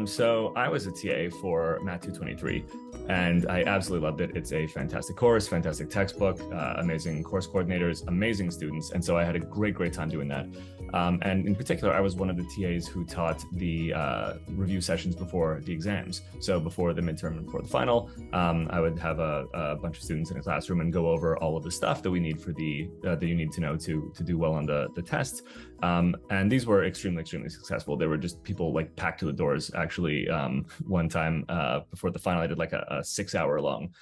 So I was a TA for MAT223, and I absolutely loved it. It's a fantastic course, fantastic textbook, amazing course coordinators, amazing students. And so I had a great time doing that. And in particular, I was one of the TAs who taught the review sessions before the exams. So before the midterm and before the final, I would have a bunch of students in a classroom and go over all of the stuff that we need for the that you need to know to do well on the test. And these were extremely successful. They were just people like packed to the doors. Actually, one time before the final, I did like a 6-hour long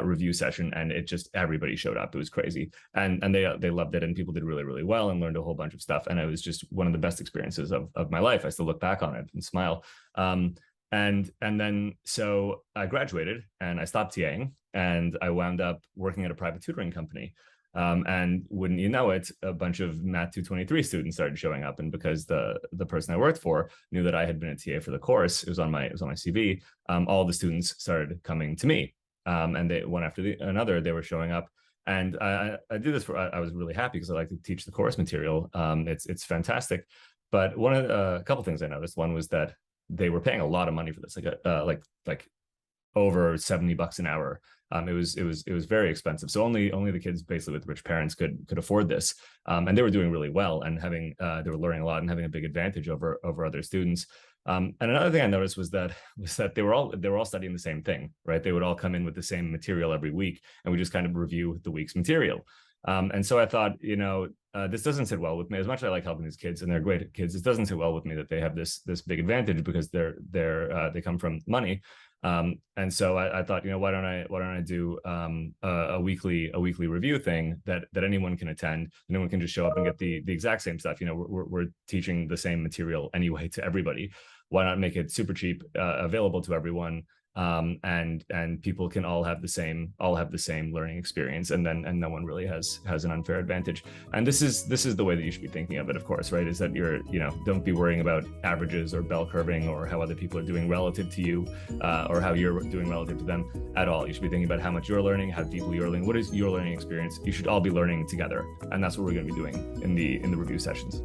review session, and it just everybody showed up. It was crazy, and they loved it, and people did really well and learned a whole bunch of stuff. And it was just one of the best experiences of my life. I still look back on it and smile. And then so I graduated and I stopped TAing, and I wound up working at a private tutoring company. And wouldn't you know it, a bunch of MAT223 students started showing up. And because the person I worked for knew that I had been a TA for the course, it was on my CV. All the students started coming to me, and they one after another they were showing up. And I did this I was really happy because I like to teach the course material. It's fantastic. But a couple things I noticed. One was that they were paying a lot of money for this, like over $70 an hour. It was very expensive. So only the kids basically with rich parents could afford this. And they were doing really well and they were learning a lot and having a big advantage over other students. And another thing I noticed was that they were all studying the same thing, right? They would all come in with the same material every week, and we just kind of review the week's material. And so I thought, this doesn't sit well with me. As much as I like helping these kids and they're great kids, it doesn't sit well with me that they have this big advantage because they come from money. And so I thought, why don't I do a weekly review thing that anyone can attend. Anyone can just show up and get the exact same stuff. We're teaching the same material anyway to everybody. Why not make it super cheap, available to everyone? And people can all have the same learning experience, and no one really has an unfair advantage. And this is the way that you should be thinking of it, of course, right? Is that don't be worrying about averages or bell curving or how other people are doing relative to you, or how you're doing relative to them at all. You should be thinking about how much you're learning, how deeply you're learning, what is your learning experience. You should all be learning together, and that's what we're going to be doing in the review sessions.